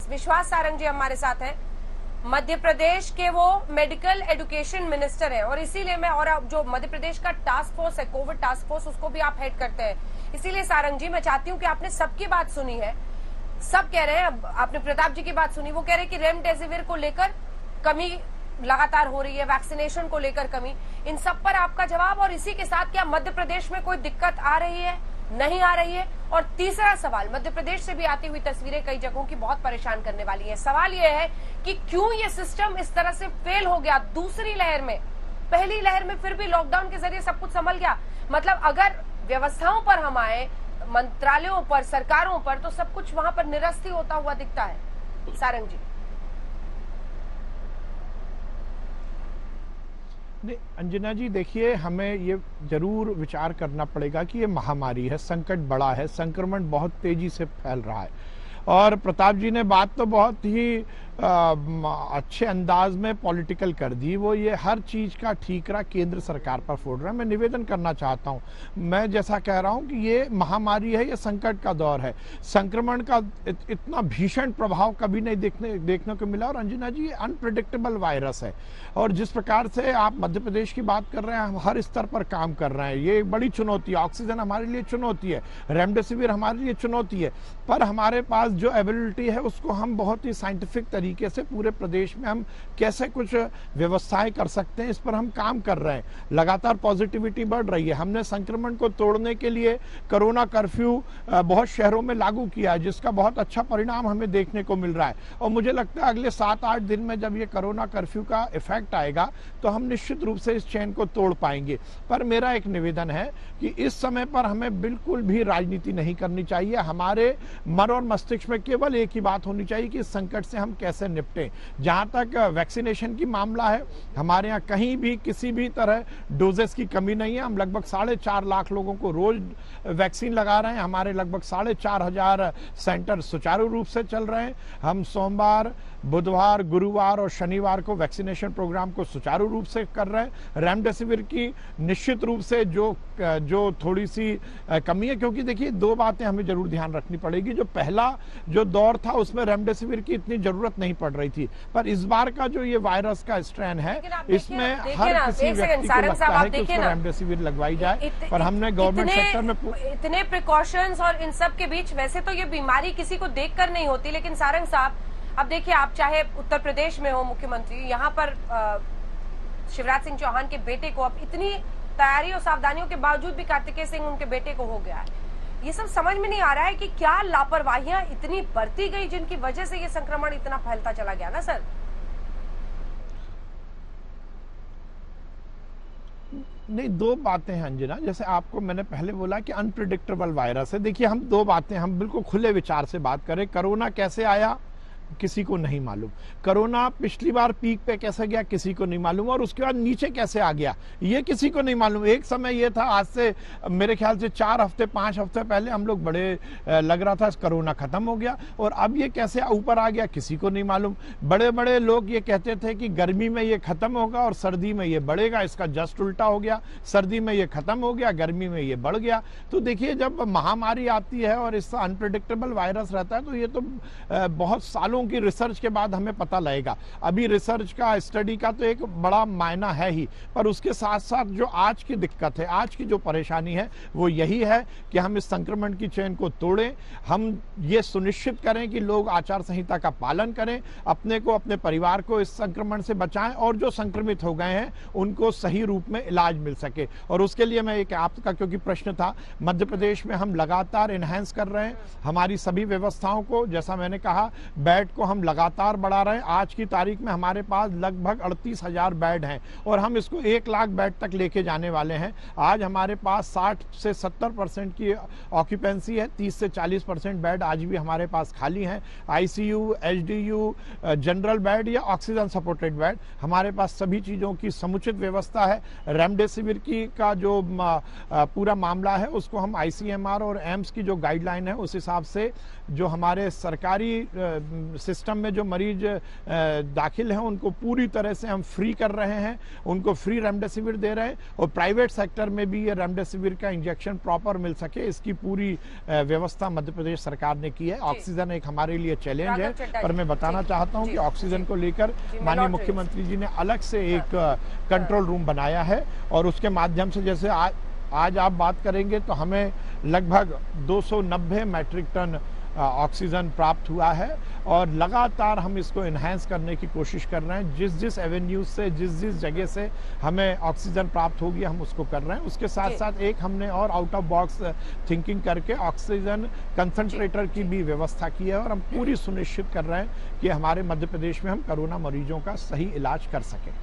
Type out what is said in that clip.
विश्वास सारंग जी हमारे साथ हैं, मध्य प्रदेश के वो मेडिकल एजुकेशन मिनिस्टर हैं और इसीलिए मैं, और जो मध्य प्रदेश का टास्क फोर्स है, कोविड टास्क फोर्स, उसको भी आप हेड करते हैं। इसीलिए सारंग जी मैं चाहती हूँ कि आपने सबकी बात सुनी है, सब कह रहे हैं, आपने प्रताप जी की बात सुनी, वो कह रहे हैं कि रेमडेसिविर को लेकर कमी लगातार हो रही है, वैक्सीनेशन को लेकर कमी, इन सब पर आपका जवाब। और इसी के साथ क्या मध्य प्रदेश में कोई दिक्कत आ रही है, नहीं आ रही है? और तीसरा सवाल, मध्य प्रदेश से भी आती हुई तस्वीरें कई जगहों की बहुत परेशान करने वाली है। सवाल यह है कि क्यों ये सिस्टम इस तरह से फेल हो गया दूसरी लहर में? पहली लहर में फिर भी लॉकडाउन के जरिए सब कुछ संभल गया, मतलब अगर व्यवस्थाओं पर हम आए, मंत्रालयों पर, सरकारों पर, तो सब कुछ वहां पर निरस्त ही होता हुआ दिखता है। सारंग जी। नहीं अंजना जी, देखिए हमें ये जरूर विचार करना पड़ेगा कि ये महामारी है, संकट बड़ा है, संक्रमण बहुत तेजी से फैल रहा है। और प्रताप जी ने बात तो बहुत ही अच्छे अंदाज में पॉलिटिकल कर दी, वो ये हर चीज का ठीकरा केंद्र सरकार पर फोड़ रहा है। मैं निवेदन करना चाहता हूँ, मैं जैसा कह रहा हूँ कि ये महामारी है, ये संकट का दौर है, संक्रमण का इतना भीषण प्रभाव कभी नहीं देखने को मिला। और अंजना जी, ये अनप्रिडिक्टेबल वायरस है और जिस प्रकार से आप मध्य प्रदेश की बात कर रहे हैं, हम हर स्तर पर काम कर रहे हैं, ये एक बड़ी चुनौती है। ऑक्सीजन हमारे लिए चुनौती है, रेमडेसिविर हमारे लिए चुनौती है, पर हमारे पास जो अवेलेबिलिटी है उसको हम बहुत ही साइंटिफिक तरीके से पूरे प्रदेश में हम कैसे कुछ व्यवस्थाएं कर सकते हैं, इस पर हम काम कर रहे हैं। लगातार पॉजिटिविटी बढ़ रही है। हमने संक्रमण को तोड़ने के लिए कोरोना कर्फ्यू बहुत शहरों में लागू किया है, जिसका बहुत अच्छा परिणाम हमें देखने को मिल रहा है। और मुझे लगता है अगले 7-8 दिन में जब ये कोरोना कर्फ्यू का इफेक्ट आएगा तो हम निश्चित रूप से इस चेन को तोड़ पाएंगे। पर मेरा एक निवेदन है कि इस समय पर हमें बिल्कुल भी राजनीति नहीं करनी चाहिए। हमारे मन और मस्तिष्क में केवल एक ही बात होनी चाहिए कि इस संकट से हम कैसे निपटें। जहां तक वैक्सीनेशन की मामला है, हमारे यहाँ कहीं भी किसी भी तरह डोजेस की कमी नहीं है। हम लगभग 4.5 लाख लोगों को रोज वैक्सीन लगा रहे हैं। हमारे लगभग 4,500 सेंटर सुचारू रूप से चल रहे हैं। हम सोमवार, बुधवार, गुरुवार और शनिवार को वैक्सीनेशन प्रोग्राम को सुचारू रूप से कर रहे हैं। रेमडेसिविर की निश्चित रूप से जो थोड़ी सी कमी है, क्योंकि देखिए 2 बातें हमें जरूर ध्यान रखनी पड़ेगी। जो पहला जो दौर था उसमें रेमडेसिविर की इतनी जरूरत नहीं पड़ रही थी, पर इस बार का जो ये वायरस का स्ट्रेन है, इसमें हर किसी व्यक्ति को लगता है कि उसको रेमडेसिविर लगवाई जाए। पर हमने गवर्नमेंट सेक्टर में इतने प्रिकॉशंस और इन सब के बीच, वैसे तो ये बीमारी किसी को देखकर नहीं होती, लेकिन सारंग साहब अब देखिए, आप चाहे उत्तर प्रदेश में हो मुख्यमंत्री, यहाँ पर शिवराज सिंह चौहान के बेटे को अब इतनी तैयारी और सावधानियों के बावजूद भी कार्तिकेय सिंह उनके बेटे को हो गया है। ये सब समझ में नहीं आ रहा है कि क्या लापरवाहियां इतनी बरती गई जिनकी वजह से ये संक्रमण इतना फैलता चला गया ना सर? नहीं, 2 बातें हैं अंजना, जैसे आपको मैंने पहले बोला कि अनप्रिडिक्टेबल वायरस है। देखिए हम 2 बातें, हम बिल्कुल खुले विचार से बात करें। कोरोना कैसे आया किसी को नहीं मालूम, कोरोना पिछली बार पीक पे कैसे गया किसी को नहीं मालूम, और उसके बाद नीचे कैसे आ गया ये किसी को नहीं मालूम। एक समय ये था, आज से मेरे ख्याल से 4 हफ्ते 5 हफ्ते पहले हम लोग बड़े लग रहा था कोरोना खत्म हो गया, और अब ये कैसे ऊपर आ गया किसी को नहीं मालूम। बड़े बड़े लोग ये कहते थे कि गर्मी में ये खत्म होगा और सर्दी में ये बढ़ेगा, इसका जस्ट उल्टा हो गया। सर्दी में ये खत्म हो गया, गर्मी में ये बढ़ गया। तो देखिए, जब महामारी आती है और इसका अनप्रिडिक्टेबल वायरस रहता है, तो ये तो बहुत सालों की रिसर्च के बाद हमें पता लगेगा। अभी रिसर्च का, स्टडी का तो एक बड़ा मायना है ही, पर उसके साथ साथ जो आज की दिक्कत है, आज की जो परेशानी है, वो यही है कि हम इस संक्रमण की चेन को तोड़ें। हम ये सुनिश्चित करें कि लोग आचार संहिता का पालन करें, अपने को, अपने परिवार को इस संक्रमण से बचाएं, और जो संक्रमित हो गए हैं उनको सही रूप में इलाज मिल सके। और उसके लिए मैं एक आपका, क्योंकि प्रश्न था, मध्य प्रदेश में हम लगातार इनहैंस कर रहे हैं हमारी सभी व्यवस्थाओं को। जैसा मैंने कहा, बेड को हम लगातार बढ़ा रहे हैं। आज की तारीख में हमारे पास लगभग 38,000 बेड हैं और हम इसको 1 लाख बेड तक लेके जाने वाले हैं। आज हमारे पास 60 से 70% की ऑक्यूपेंसी है, 30 से 40% बेड आज भी हमारे पास खाली हैं। आईसीयू, एचडीयू, जनरल बेड या ऑक्सीजन सपोर्टेड बेड, हमारे पास सभी चीज़ों की समुचित व्यवस्था है। रेमडेसिविर की का जो पूरा मामला है, उसको हम आईसीएमआर और एम्स की जो गाइडलाइन है उस हिसाब से, जो हमारे सरकारी सिस्टम में जो मरीज दाखिल हैं उनको पूरी तरह से हम फ्री कर रहे हैं, उनको फ्री रेमडेसिविर दे रहे हैं और प्राइवेट सेक्टर में भी ये रेमडेसिविर का इंजेक्शन प्रॉपर मिल सके इसकी पूरी व्यवस्था मध्य प्रदेश सरकार ने की है। ऑक्सीजन एक हमारे लिए चैलेंज है, पर मैं बताना चाहता हूं कि ऑक्सीजन को लेकर माननीय मुख्यमंत्री जी ने अलग से एक कंट्रोल रूम बनाया है और उसके माध्यम से जैसे आज आप बात करेंगे तो हमें लगभग 290 मैट्रिक टन ऑक्सीजन प्राप्त हुआ है और लगातार हम इसको एनहांस करने की कोशिश कर रहे हैं। जिस जिस एवेन्यू से जिस जगह से हमें ऑक्सीजन प्राप्त होगी हम उसको कर रहे हैं। उसके साथ साथ एक हमने और आउट ऑफ बॉक्स थिंकिंग करके ऑक्सीजन कंसंट्रेटर की भी व्यवस्था की है और हम पूरी सुनिश्चित कर रहे हैं कि हमारे मध्य प्रदेश में हम कोरोना मरीजों का सही इलाज कर सकें।